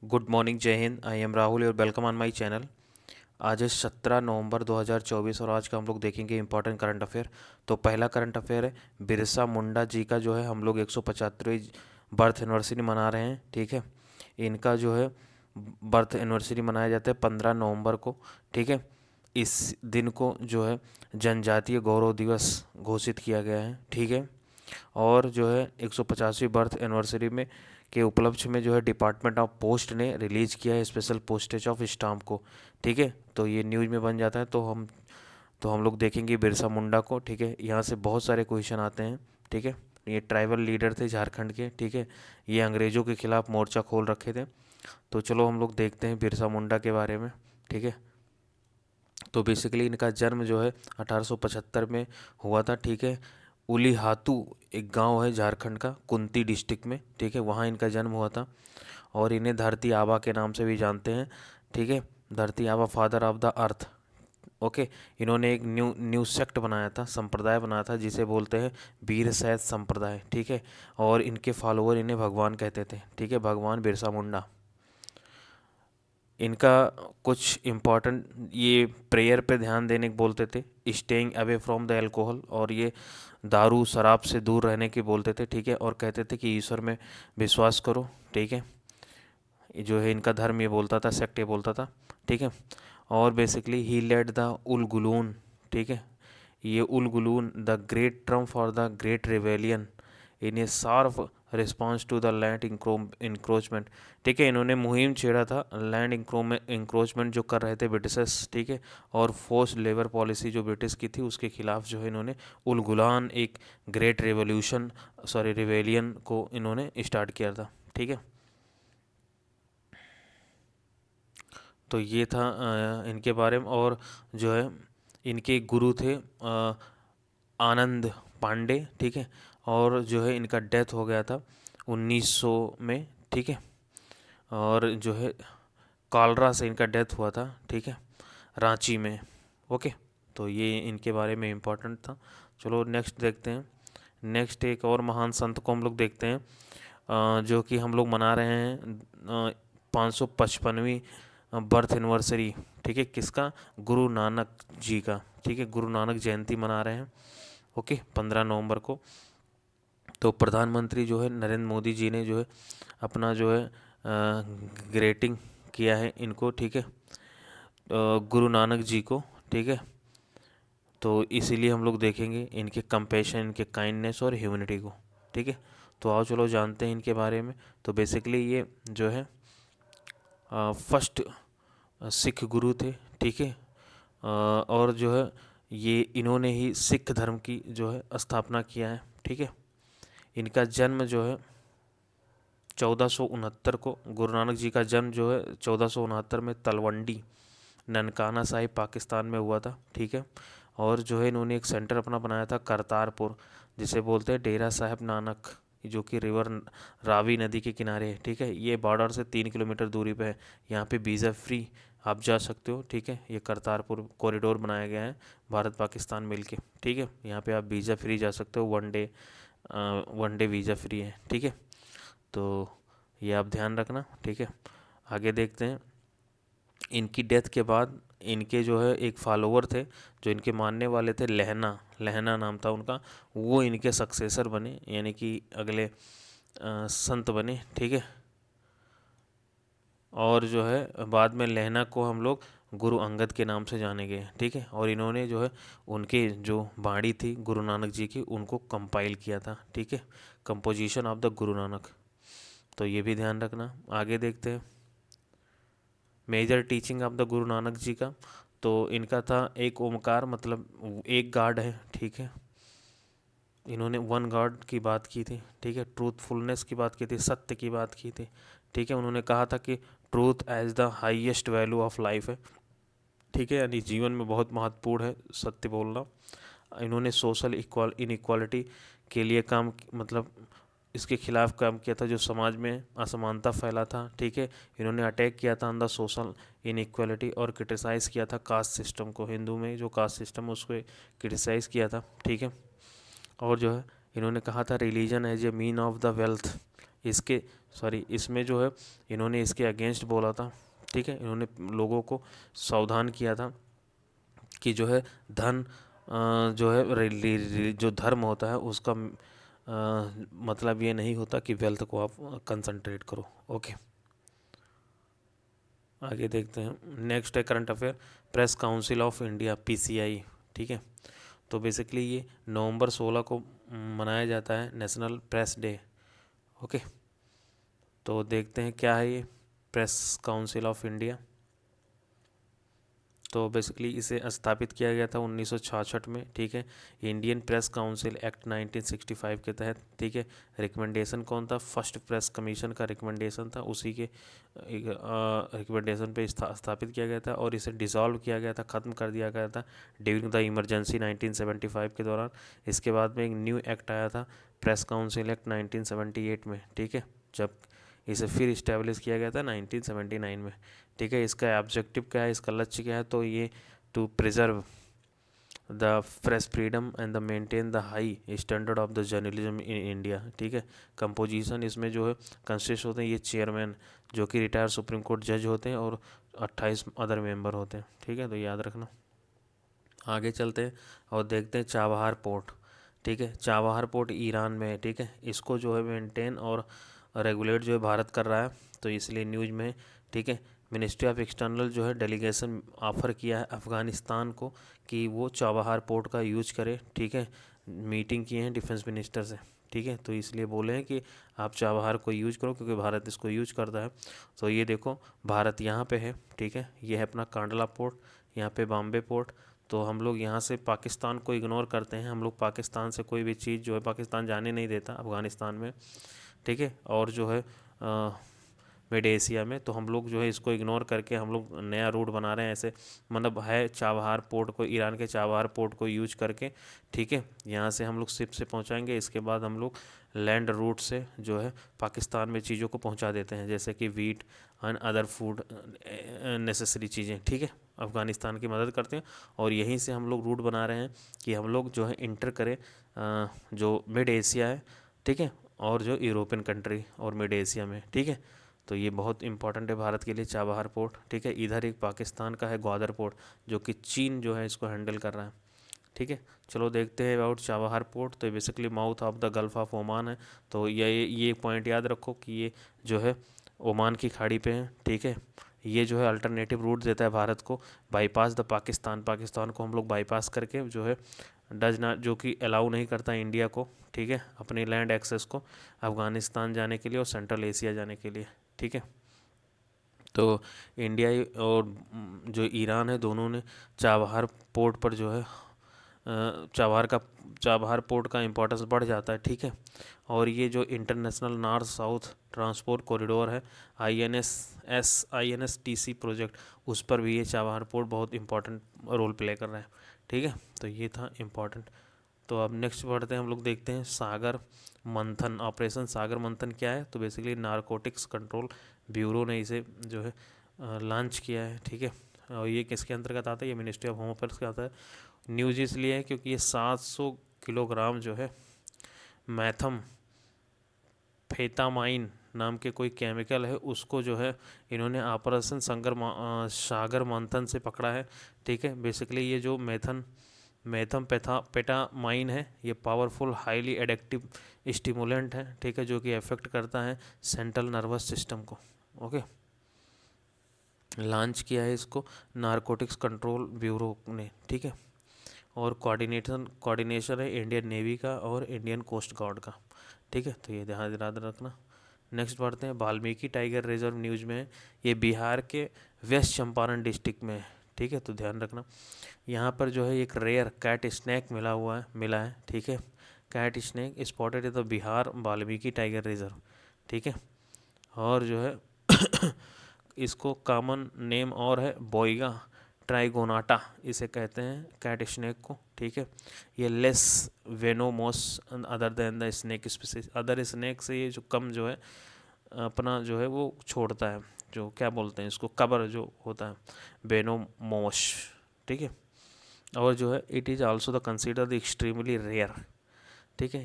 Good morning, जय Hind. I am Rahul और welcome on my channel. आज है 17 नवंबर 2024 और आज का हम लोग देखेंगे इंपॉर्टेंट करंट अफेयर। तो पहला करंट अफेयर है, बिरसा मुंडा जी का जो है हम लोग 175वीं बर्थ एनिवर्सरी मना रहे हैं। ठीक है, इनका जो है बर्थ एनिवर्सरी मनाया जाता है 15 नवंबर को। ठीक है, इस दिन को जो है जनजातीय गौरव दिवस घोषित किया गया है। ठीक है, और जो है 150वीं बर्थ एनिवर्सरी में के उपलक्ष्य में जो है डिपार्टमेंट ऑफ पोस्ट ने रिलीज किया है स्पेशल पोस्टेज ऑफ स्टाम्प को। ठीक है, तो ये न्यूज़ में बन जाता है। तो हम लोग देखेंगे बिरसा मुंडा को। ठीक है, यहाँ से बहुत सारे क्वेश्चन आते हैं। ठीक है, ये ट्राइबल लीडर थे झारखंड के। ठीक है, ये अंग्रेज़ों के खिलाफ मोर्चा खोल रखे थे। तो चलो हम लोग देखते हैं बिरसा मुंडा के बारे में। ठीक है, तो बेसिकली इनका जन्म जो है 1875 में हुआ था। ठीक है, उलीहातू एक गांव है झारखंड का, कुंती डिस्ट्रिक्ट में। ठीक है, वहाँ इनका जन्म हुआ था और इन्हें धरती आबा के नाम से भी जानते हैं। ठीक है, धरती आबा, father of the earth. Okay, इन्होंने एक न्यू न्यू सेक्ट बनाया था, संप्रदाय बनाया था, जिसे बोलते हैं वीर शैव संप्रदाय। ठीक है, और इनके फॉलोअर इन्हें भगवान कहते थे। ठीक है, भगवान बिरसा मुंडा। इनका कुछ इम्पॉर्टेंट, ये प्रेयर पे ध्यान देने को बोलते थे, staying away from the alcohol, और ये दारू शराब से दूर रहने की बोलते थे। ठीक है, और कहते थे कि ईश्वर में विश्वास करो। ठीक है, ये जो है इनका धर्म ये बोलता था, सेक्ट ये बोलता था। ठीक है, और बेसिकली ही लेड द उल गुलून। ठीक है, ये उल गुलून द ग्रेट ट्रम्प for the great rebellion in a sharp response to the land encroachment. ठीक है, इन्होंने मुहिम छेड़ा था लैंड इंक्रोचमेंट जो कर रहे थे ब्रिटिशर्स। ठीक है, और फोर्स लेबर पॉलिसी जो ब्रिटिश की थी उसके खिलाफ जो है इन्होंने उल गुलान एक ग्रेट रेवोल्यूशन रिवेलियन को इन्होंने स्टार्ट किया था। ठीक है, तो ये था इनके बारे में। और जो है इनके एक गुरु थे आनंद पांडे। ठीक है, और जो है इनका डेथ हो गया था 1900 में। ठीक है, और जो है कालरा से इनका डेथ हुआ था। ठीक है, रांची में। ओके, तो ये इनके बारे में इम्पोर्टेंट था। चलो नेक्स्ट देखते हैं। नेक्स्ट एक और महान संत को हम लोग देखते हैं, जो कि हम लोग मना रहे हैं 555वीं बर्थ एनिवर्सरी। ठीक है, किसका? गुरु नानक जी का। ठीक है, गुरु नानक जयंती मना रहे हैं। ओके, 15 नवंबर को। तो प्रधानमंत्री जो है नरेंद्र मोदी जी ने जो है अपना जो है ग्रेटिंग किया है इनको। ठीक है, गुरु नानक जी को। ठीक है, तो इसीलिए हम लोग देखेंगे इनके कंपैशन, इनके काइंडनेस और ह्यूमैनिटी को। ठीक है, तो आओ चलो जानते हैं इनके बारे में। तो बेसिकली ये जो है फर्स्ट सिख गुरु थे। ठीक है, और जो है ये इन्होंने ही सिख धर्म की जो है स्थापना किया है। ठीक है, इनका जन्म जो है 1469 को, गुरु नानक जी का जन्म जो है 1469 में तलवंडी ननकाना साहिब पाकिस्तान में हुआ था। ठीक है, और जो है इन्होंने एक सेंटर अपना बनाया था करतारपुर, जिसे बोलते हैं डेरा साहिब नानक, जो कि रिवर रावी नदी के किनारे है। ठीक है, ये बॉर्डर से 3 किलोमीटर दूरी पे है। यहाँ पे वीज़ा फ्री आप जा सकते हो। ठीक है, ये करतारपुर कॉरिडोर बनाया गया है भारत पाकिस्तान मिल के। ठीक है, यहाँ पे आप वीज़ा फ्री जा सकते हो, वन डे वीज़ा फ्री है। ठीक है, तो ये आप ध्यान रखना। ठीक है, आगे देखते हैं। इनकी डेथ के बाद इनके जो है एक फॉलोअर थे जो इनके मानने वाले थे, लहना लहना नाम था उनका, वो इनके सक्सेसर बने, यानी कि अगले संत बने। ठीक है, और जो है बाद में लहना को हम लोग गुरु अंगद के नाम से जाने गए। ठीक है, और इन्होंने जो है उनके जो बाणी थी गुरु नानक जी की उनको कंपाइल किया था। ठीक है, composition of the Guru Nanak. तो ये भी ध्यान रखना। आगे देखते हैं major teaching of the Guru Nanak ji का। तो इनका था एक ओमकार, मतलब एक गॉड है। ठीक है, इन्होंने वन गॉड की बात की थी। ठीक है, ट्रूथफुलनेस की बात की थी, सत्य की बात की थी। ठीक है, उन्होंने कहा था कि truth as the highest value of life है। ठीक है, यानी जीवन में बहुत महत्वपूर्ण है सत्य बोलना। इन्होंने सोशल इनइक्वालिटी के लिए काम, मतलब इसके खिलाफ काम किया था, जो समाज में असमानता फैला था। ठीक है, इन्होंने अटैक किया था ऑन द सोशल इनइक्वालिटी और क्रिटिसाइज़ किया था कास्ट सिस्टम को, हिंदू में जो कास्ट सिस्टम उसको क्रिटिसाइज़ किया था। ठीक है, और जो है इन्होंने कहा था religion as a mean of the wealth, इसके सॉरी, इसमें जो है इन्होंने इसके अगेंस्ट बोला था, ठीक है। इन्होंने लोगों को सावधान किया था कि जो है धन जो है जो धर्म होता है उसका मतलब ये नहीं होता कि वेल्थ को आप कंसंट्रेट करो। ओके, आगे देखते हैं। नेक्स्ट है current affair, press council of India, PCI, ठीक है। तो बेसिकली ये नवंबर 16 को मनाया जाता है नेशनल प्रेस डे। ओके, तो देखते हैं क्या है ये प्रेस काउंसिल ऑफ इंडिया। तो बेसिकली इसे स्थापित किया गया था 1966 में, ठीक है, इंडियन प्रेस काउंसिल एक्ट 1965 के तहत, ठीक है। रिकमेंडेशन कौन था? फर्स्ट प्रेस कमीशन का रिकमेंडेशन था, उसी के रिकमेंडेशन पे स्थापित किया गया था और इसे डिसॉल्व किया गया था, ख़त्म कर दिया गया था ड्यूरिंग द इमरजेंसी 1975 के दौरान। इसके बाद में एक न्यू एक्ट आया था, प्रेस काउंसिल एक्ट 1978 में, ठीक है, जब इसे फिर इस्टेब्लिश किया गया था 1979 में, ठीक है। इसका ऑब्जेक्टिव क्या है, इसका लक्ष्य क्या है? तो ये to preserve the press freedom and the maintain the high standard of the journalism in India, ठीक है। कंपोजिशन इसमें जो है कंसिस्ट होते हैं ये चेयरमैन जो कि रिटायर्ड सुप्रीम कोर्ट जज होते हैं और 28 अदर मेंबर होते हैं, ठीक है, तो याद रखना। आगे चलते हैं और देखते हैं चाबहार पोर्ट, ठीक है। चाबहार पोर्ट ईरान में है, ठीक है। इसको जो है मेंटेन और रेगुलेट जो है भारत कर रहा है, तो इसलिए न्यूज़ में, ठीक है। मिनिस्ट्री ऑफ एक्सटर्नल जो है डेलीगेशन ऑफ़र किया है अफ़गानिस्तान को कि वो चाबहार पोर्ट का यूज करे, ठीक है। मीटिंग किए हैं डिफेंस मिनिस्टर से, ठीक है, तो इसलिए बोले हैं कि आप चाबहार को यूज करो क्योंकि भारत इसको यूज करता है। तो ये देखो भारत यहाँ पे है, ठीक है, ये है अपना कांडला पोर्ट, यहाँ पे बॉम्बे पोर्ट। तो हम लोग यहाँ से पाकिस्तान को इग्नोर करते हैं, हम लोग पाकिस्तान से कोई भी चीज़ जो है पाकिस्तान जाने नहीं देता अफ़गानिस्तान में, ठीक है। और जो है मिड एशिया में तो हम लोग जो है इसको इग्नोर करके हम लोग नया रूट बना रहे हैं ऐसे, मतलब है चाबहार पोर्ट को, ईरान के चाबहार पोर्ट को यूज करके, ठीक है। यहाँ से हम लोग शिप से पहुँचाएंगे, इसके बाद हम लोग लैंड रूट से जो है पाकिस्तान में चीज़ों को पहुँचा देते हैं जैसे कि wheat and other food necessary चीज़ें, ठीक है, अफ़गानिस्तान की मदद करते हैं। और यहीं से हम लोग रूट बना रहे हैं कि हम लोग जो है इंटर करें जो मिड एशिया है, ठीक है, और जो यूरोपियन कंट्री और मिड एशिया में, ठीक है। तो ये बहुत इंपॉर्टेंट है भारत के लिए चाबहार पोर्ट, ठीक है। इधर एक पाकिस्तान का है ग्वादर पोर्ट जो कि चीन जो है इसको हैंडल कर रहा है, ठीक है। चलो देखते हैं अबाउट चाबहार पोर्ट। तो basically mouth of the gulf of Oman है, तो ये पॉइंट याद रखो कि ये जो है ओमान की खाड़ी पे है, ठीक है। ये जो है अल्टरनेटिव रूट देता है भारत को, बाईपास द पाकिस्तान को हम लोग बाईपास करके जो है डज नॉट, जो कि अलाउ नहीं करता इंडिया को, ठीक है, अपनी लैंड एक्सेस को अफ़गानिस्तान जाने के लिए और सेंट्रल एशिया जाने के लिए, ठीक है। तो इंडिया और जो ईरान है दोनों ने चाबहार पोर्ट पर जो है चाबहार पोर्ट का इम्पोर्टेंस बढ़ जाता है, ठीक है। और ये जो international north south transport corridor है INSTC प्रोजेक्ट, उस पर भी ये चाबहार पोर्ट बहुत इंपॉर्टेंट रोल प्ले कर रहा है, ठीक है। तो ये था इम्पॉर्टेंट। तो अब नेक्स्ट बढ़ते हैं, हम लोग देखते हैं सागर मंथन। ऑपरेशन सागर मंथन क्या है? तो बेसिकली नारकोटिक्स कंट्रोल ब्यूरो ने इसे जो है लॉन्च किया है, ठीक है। और ये किसके अंतर्गत आता है? ये मिनिस्ट्री ऑफ होम अफेयर्स का आता है। न्यूज इसलिए है क्योंकि ये 700 किलोग्राम जो है मैथम फेटामाइन नाम के कोई केमिकल है उसको जो है इन्होंने ऑपरेशन सागर मंथन से पकड़ा है, ठीक है। बेसिकली ये जो मैथम पेटामाइन है ये पावरफुल हाईली एडिक्टिव स्टिमुलेंट है, ठीक है, जो कि अफेक्ट करता है सेंट्रल नर्वस सिस्टम को। ओके, लॉन्च किया है इसको नारकोटिक्स कंट्रोल ब्यूरो ने, ठीक है। और कोऑर्डिनेशन है इंडियन नेवी का और इंडियन कोस्ट गार्ड का, ठीक है। तो ये ध्यान याद रखना। नेक्स्ट बढ़ते हैं, वाल्मीकि टाइगर रिजर्व न्यूज़ में है, ये बिहार के वेस्ट चंपारण डिस्ट्रिक्ट में है, ठीक है। तो ध्यान रखना, यहाँ पर जो है एक रेयर कैट स्नैक मिला है, ठीक है। Cat snake spotted in the Bihar Valmiki tiger reserve, ठीक है। और जो है इसको कॉमन नेम और है बोइगा ट्राइगोनाटा, इसे कहते हैं कैट स्नैक को, ठीक है। ये less venomous other than the snake species, other snake से ये जो कम जो है अपना जो है वो छोड़ता है, जो क्या बोलते हैं इसको, कबर जो होता है, वेनोमोस, ठीक है। और जो है it is also the consider the extremely rare, ठीक है।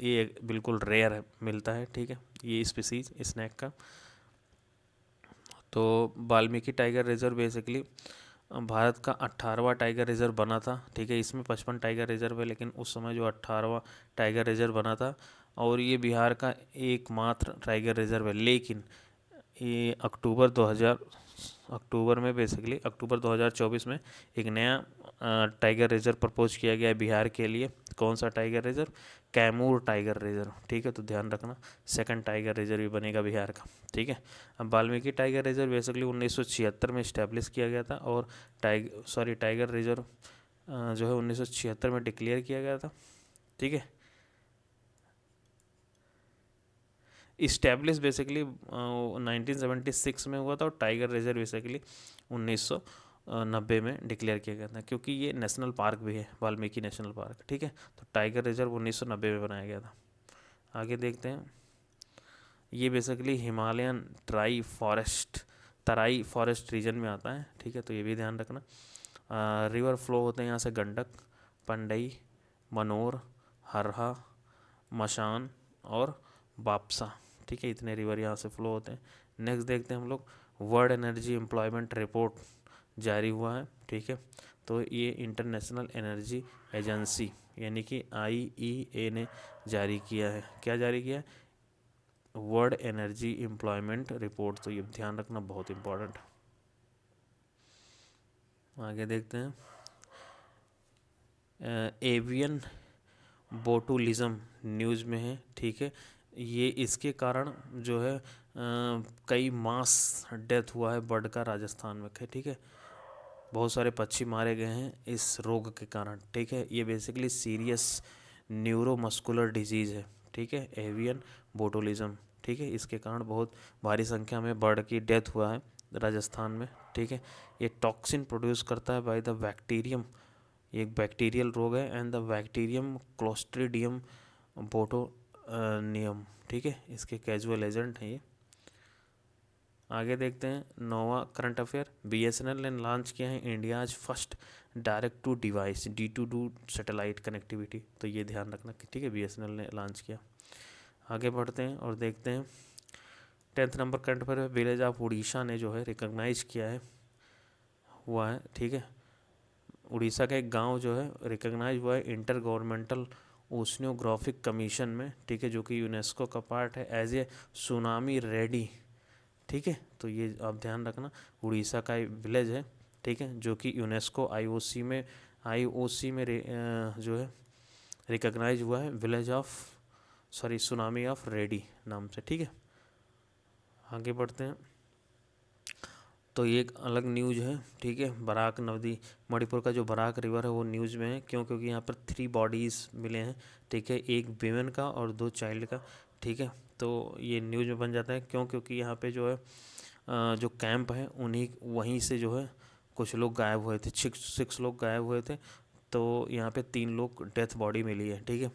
ये बिल्कुल रेयर मिलता है, ठीक है, ये स्पीसीज स्नैक का। तो Valmiki tiger reserve basically Bharat का 18वां टाइगर रिजर्व बना था, ठीक है। इसमें 55 टाइगर रिजर्व है, लेकिन उस समय जो 18वां टाइगर रिजर्व बना था, और ये बिहार का एकमात्र टाइगर रिजर्व है। लेकिन ये अक्टूबर 2024 में एक नया टाइगर रिजर्व प्रपोज किया गया है बिहार के लिए। कौन सा tiger reserve? Kaimur tiger reserve, ठीक है। तो ध्यान रखना, सेकंड टाइगर रिजर्व भी बनेगा बिहार का, ठीक है। अब वाल्मीकि टाइगर रिजर्व बेसिकली 1976 में इस्टेब्लिश किया गया था, और टाइगर रिजर्व जो है 1976 में डिक्लेयर किया गया था, ठीक है। इस्टेब्लिश बेसिकली 1976 में हुआ था, और टाइगर रिजर्व बेसिकली 1990 में डिक्लेयर किया गया था, क्योंकि ये नेशनल पार्क भी है, वाल्मीकि नेशनल पार्क, ठीक है। तो टाइगर रिजर्व 1990 में बनाया गया था। आगे देखते हैं। ये बेसिकली हिमालयन तराई फॉरेस्ट रीजन में आता है, ठीक है। तो ये भी ध्यान रखना। रिवर फ्लो होते हैं यहाँ से गंडक, पंडई, मनोर, हरहा, मशान और बापसा, ठीक है। इतने रिवर यहाँ से फ्लो होते हैं। नेक्स्ट देखते हैं हम लोग। वर्ल्ड एनर्जी एम्प्लॉयमेंट रिपोर्ट जारी हुआ है, ठीक है। तो ये इंटरनेशनल एनर्जी एजेंसी यानी कि IEA ने जारी किया है। क्या जारी किया है? World energy employment report. तो ये ध्यान रखना, बहुत इंपॉर्टेंट। आगे देखते हैं। एवियन बोटुलिज्म न्यूज़ में है, ठीक है। ये इसके कारण जो है कई मास डेथ हुआ है बर्ड का राजस्थान में, ठीक है। बहुत सारे पक्षी मारे गए हैं इस रोग के कारण, ठीक है। ये बेसिकली सीरियस न्यूरोमस्कुलर डिजीज़ है, ठीक है, एवियन बोटुलिज्म, ठीक है। इसके कारण बहुत भारी संख्या में बर्ड की डेथ हुआ है राजस्थान में, ठीक है। ये टॉक्सिन प्रोड्यूस करता है बाय द बैक्टीरियम, ये एक बैक्टीरियल रोग है, एंड द बैक्टीरियम क्लोस्ट्रीडियम बोटोनियम, ठीक है। इसके कैजुअल एजेंट हैं ये। आगे देखते हैं। Nova current affair. BSNL ने लॉन्च किया है India's first direct to device D2D satellite connectivity. तो ये ध्यान रखना कि, ठीक है, BSNL ने लॉन्च किया। आगे बढ़ते हैं और देखते हैं। 10th number current affair. Village of Orissa ने जो है रिकॉग्नाइज किया है, हुआ है, ठीक है। उड़ीसा का एक गांव जो है रिकॉग्नाइज हुआ है इंटर गवर्नमेंटल ओशनियोग्राफिक कमीशन में, ठीक है, जो कि यूनेस्को का पार्ट है, एज ए सुनामी रेडी, ठीक है। तो ये आप ध्यान रखना, उड़ीसा का एक विलेज है, ठीक है, जो कि यूनेस्को IOC में जो है रिकॉग्नाइज हुआ है, सुनामी ऑफ रेडी नाम से, ठीक है। आगे बढ़ते हैं। तो ये एक अलग न्यूज़ है, ठीक है। बराक नदी, मणिपुर का जो बराक रिवर है वो न्यूज़ में है, क्यों? क्योंकि यहाँ पर 3 बॉडीज़ मिले हैं, ठीक है, एक वीमेन का और 2 चाइल्ड का, ठीक है। तो ये न्यूज़ में बन जाता है, क्यों? क्योंकि यहाँ पे जो है जो कैंप है वहीं से जो है कुछ लोग गायब हुए थे, 6 लोग गायब हुए थे। तो यहाँ पे 3 लोग डेथ बॉडी मिली है, ठीक है।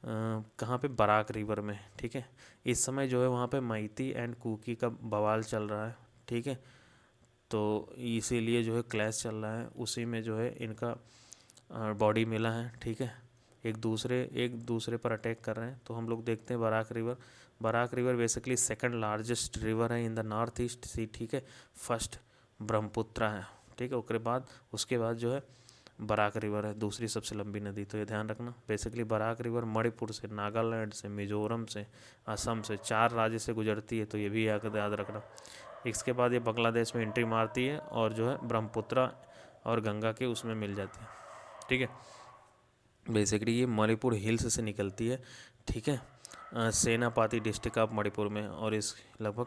कहाँ पे? बराक रिवर में, ठीक है। इस समय जो है वहाँ पे मैती एंड कुकी का बवाल चल रहा है, ठीक है। तो इसीलिए जो है क्लैश चल रहा है, उसी में जो है इनका बॉडी मिला है, ठीक है। एक दूसरे पर अटैक कर रहे हैं। तो हम लोग देखते हैं Barak river basically second largest river है in the north east see, ठीक है। फर्स्ट ब्रह्मपुत्रा है, ठीक है। उसके बाद जो है बराक रिवर है, दूसरी सबसे लंबी नदी। तो ये ध्यान रखना, बेसिकली बराक रिवर मणिपुर से, नागालैंड से, मिजोरम से, असम से, 4 राज्य से गुजरती है। तो ये भी याद रखना। इसके बाद ये बांग्लादेश में एंट्री मारती है, और जो है ब्रह्मपुत्रा और गंगा के उसमें मिल जाती है, ठीक है। बेसिकली ये मणिपुर हिल्स से निकलती है, ठीक है। सेनापाती डिस्ट्रिक्ट ऑफ मणिपुर में, और इस लगभग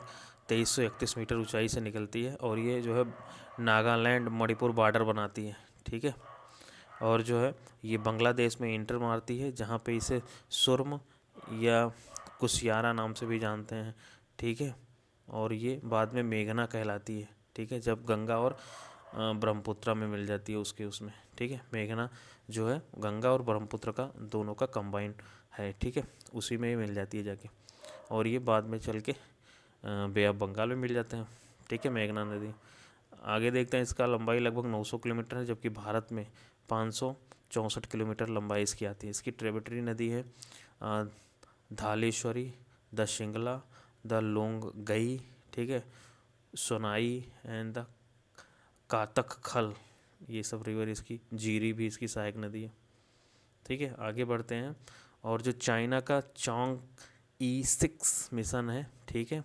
2331 मीटर ऊंचाई से निकलती है, और ये जो है नागालैंड मणिपुर बॉर्डर बनाती है, ठीक है। और जो है ये बांग्लादेश में इंटर मारती है, जहाँ पे इसे सुरम या कुशियारा नाम से भी जानते हैं, ठीक है। और ये बाद में मेघना कहलाती है, ठीक है, जब गंगा और ब्रह्मपुत्र में मिल जाती है उसमें, ठीक है। मेघना जो है गंगा और ब्रह्मपुत्र का दोनों का कंबाइन है, ठीक है, उसी में ही मिल जाती है जाके। और ये बाद में चल के बे ऑफ बंगाल में मिल जाते हैं, ठीक है, मेघना नदी। आगे देखते हैं, इसका लंबाई लगभग 900 किलोमीटर है, जबकि भारत में 564 किलोमीटर लंबाई इसकी आती है। इसकी ट्रिब्यूटरी नदी है धालेश्वरी, द शिंगला, द लोंगगई, ठीक है, सोनाई एंड द कातक खल, ये सब रिवर इसकी, जीरी भी इसकी सहायक नदी है। ठीक है, आगे बढ़ते हैं। और जो चाइना का चोंग E6 मिशन है, ठीक है,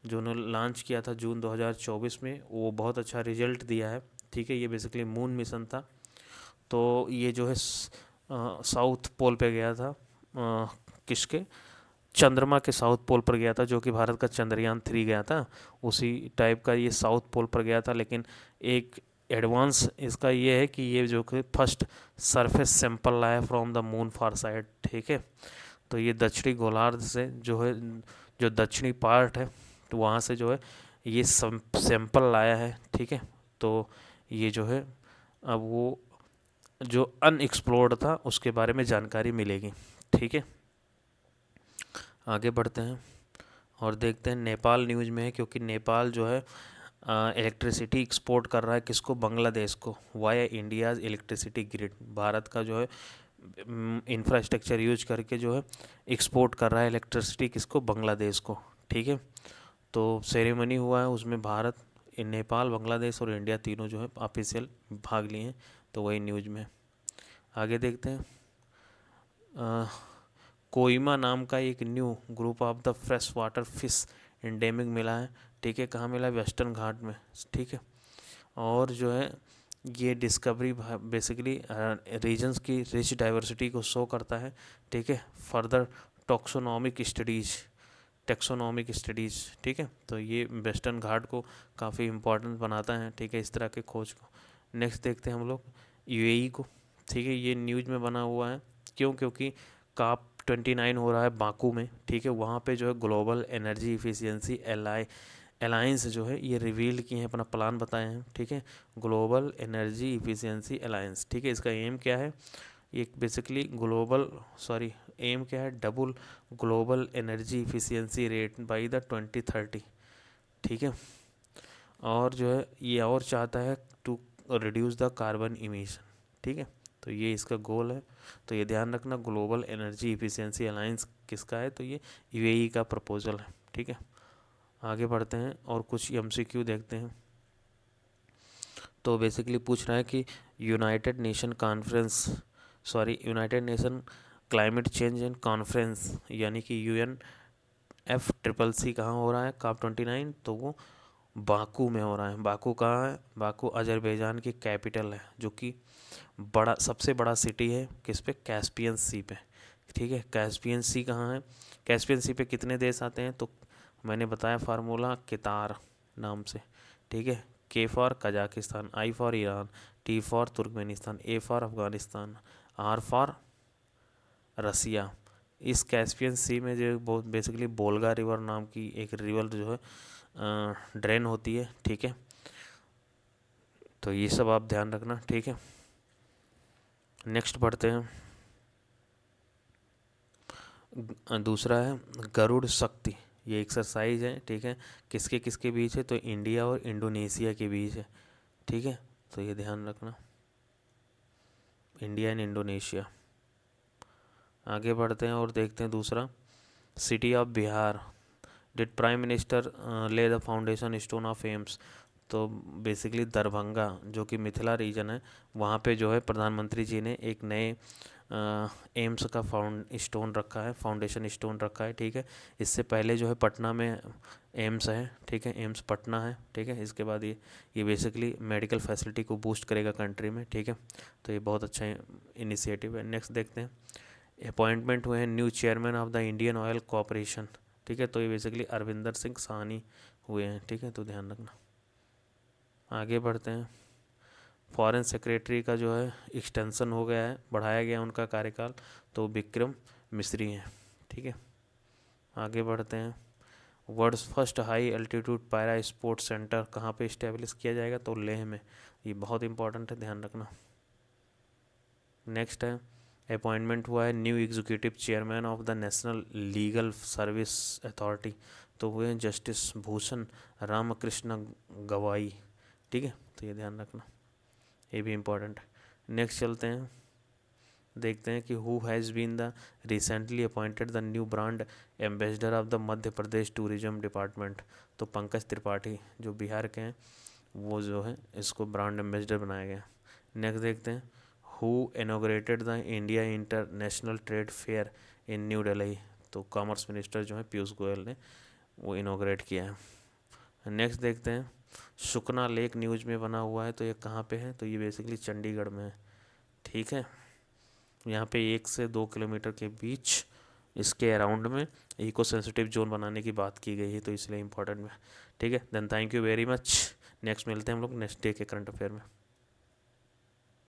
जो उन्होंने लॉन्च किया था जून 2024 में, वो बहुत अच्छा रिजल्ट दिया है। ठीक है, ये बेसिकली मून मिशन था। तो ये जो है साउथ पोल पे गया था, किसके, चंद्रमा के साउथ पोल पर गया था, जो कि भारत का चंद्रयान 3 गया था, उसी टाइप का ये साउथ पोल पर गया था। लेकिन एक एडवांस इसका ये है कि ये जो कि फर्स्ट सरफेस सैंपल लाया from the moon far side. ठीक है, तो ये दक्षिणी गोलार्ध से जो है, जो दक्षिणी पार्ट है, तो वहाँ से जो है ये सैंपल लाया है। ठीक है, तो ये जो है अब वो जो अनएक्सप्लोर्ड था उसके बारे में जानकारी मिलेगी। ठीक है, आगे बढ़ते हैं और देखते हैं नेपाल न्यूज़ में है, क्योंकि नेपाल जो है इलेक्ट्रिसिटी एक्सपोर्ट कर रहा है किसको, बांग्लादेश को, via India's electricity grid. Bharat का जो है इंफ्रास्ट्रक्चर यूज करके जो है एक्सपोर्ट कर रहा है इलेक्ट्रिसिटी किसको, बांग्लादेश को। ठीक है, तो सेरेमनी हुआ है, उसमें भारत, नेपाल, बांग्लादेश और इंडिया तीनों जो है ऑफिशियल भाग लिए हैं, तो वही न्यूज़ में। आगे देखते हैं, कोइमा नाम का एक new group of the fresh water fish endemic मिला है। ठीक है, कहाँ मिला है, वेस्टर्न घाट में। ठीक है, और जो है ये डिस्कवरी बेसिकली रीजन्स की रिच डाइवर्सिटी को शो करता है। ठीक है, फर्दर टेक्सोनॉमिक स्टडीज़। ठीक है, तो ये वेस्टर्न घाट को काफ़ी इम्पोर्टेंट बनाता है। ठीक है, इस तरह के खोज को। नेक्स्ट देखते हैं हम लोग यूएई को। ठीक है, ये न्यूज़ में बना हुआ है, क्यों, क्योंकि COP29 हो रहा है बाकू में। ठीक है, वहाँ पे जो है ग्लोबल एनर्जी इफिशियंसी अलायंस जो है ये रिवील किए हैं, अपना प्लान बताए हैं। ठीक है, ग्लोबल एनर्जी इफिशियंसी अलायंस। ठीक है, इसका एम क्या है, एक बेसिकली एम क्या है, double global energy efficiency rate by the 2030। ठीक है, और जो है ये और चाहता है to reduce the carbon emission. ठीक है, तो ये इसका गोल है। तो ये ध्यान रखना, ग्लोबल एनर्जी इफिशियंसी अलायंस किसका है, तो ये यूएई का प्रपोजल है। ठीक है, आगे बढ़ते हैं और कुछ एमसीक्यू देखते हैं। तो बेसिकली पूछ रहा है कि United nation climate change and conference, यानी कि UNFCCC कहाँ हो रहा है, COP29, तो वो बाकू में हो रहा है। बाकू कहाँ है, बाकू अजरबैजान की कैपिटल है, जो कि सबसे बड़ा सिटी है किस पे, कैस्पियन सी पे। ठीक है, कैस्पियन सी कहाँ है, कैस्पियन सी पे कितने देश आते हैं, तो मैंने बताया फार्मूला कितार नाम से। ठीक है, K for Kazakhstan, I for Iran, T for Turkmenistan, A for Afghanistan, R for Russia. इस कैस्पियन सी में जो बहुत बेसिकली बोल्गा रिवर नाम की एक रिवर जो है ड्रेन होती है। ठीक है, तो ये सब आप ध्यान रखना। ठीक है, नेक्स्ट बढ़ते हैं। दूसरा है गरुड़ शक्ति, ये एक्सरसाइज है। ठीक है, किसके किसके बीच है, तो इंडिया और इंडोनेशिया के बीच है। ठीक है, तो ये ध्यान रखना, इंडिया एंड इंडोनेशिया। आगे बढ़ते हैं और देखते हैं दूसरा, city of Bihar, did prime minister lay the foundation stone of AIIMS. तो बेसिकली दरभंगा जो कि मिथिला रीजन है, वहाँ पे जो है प्रधानमंत्री जी ने एक नए एम्स का फाउंडेशन स्टोन रखा है। ठीक है, इससे पहले जो है पटना में एम्स है। ठीक है, एम्स पटना है। ठीक है, इसके बाद ये बेसिकली मेडिकल फैसिलिटी को बूस्ट करेगा कंट्री में। ठीक है, तो ये बहुत अच्छा इनिशिएटिव है। नेक्स्ट देखते हैं, अपॉइंटमेंट हुए हैं new chairman of the Indian oil corporation. ठीक है, तो ये बेसिकली अरविंदर सिंह साहनी हुए हैं। ठीक है, तो ध्यान रखना। आगे बढ़ते हैं, फॉरेन सेक्रेटरी का जो है एक्सटेंशन हो गया है, बढ़ाया गया उनका कार्यकाल, तो विक्रम मिस्री हैं। ठीक है, आगे बढ़ते हैं, world's first high altitude para sports centre कहाँ पे इस्टेब्लिश किया जाएगा, तो लेह में। ये बहुत इंपॉर्टेंट है, ध्यान रखना। नेक्स्ट है, अपॉइंटमेंट हुआ है new executive chairman of the national legal service authority, तो हुए हैं जस्टिस भूषण रामकृष्ण गवाई। ठीक है, तो ये ध्यान रखना, ये भी इम्पोर्टेंट है। नेक्स्ट चलते हैं, देखते हैं कि who has been the recently appointed the new brand ambassador of the Madhya Pradesh tourism department. तो पंकज त्रिपाठी जो बिहार के हैं, वो जो है इसको ब्रांड एम्बेसडर बनाया गया। नेक्स्ट देखते हैं, who inaugurated the India international trade fair in new Delhi. तो कॉमर्स मिनिस्टर जो है पीयूष गोयल ने वो इनॉग्रेट किया है। नेक्स्ट देखते हैं, सुकना लेक न्यूज़ में बना हुआ है, तो ये कहाँ पे है, तो ये बेसिकली चंडीगढ़ में है। ठीक है, यहाँ पे 1 से 2 किलोमीटर के बीच इसके अराउंड में इको सेंसिटिव जोन बनाने की बात की गई है, तो इसलिए इम्पोर्टेंट है। ठीक है, then thank you very much. Next मिलते हैं हम लोग नेक्स्ट डे के करंट अफेयर में।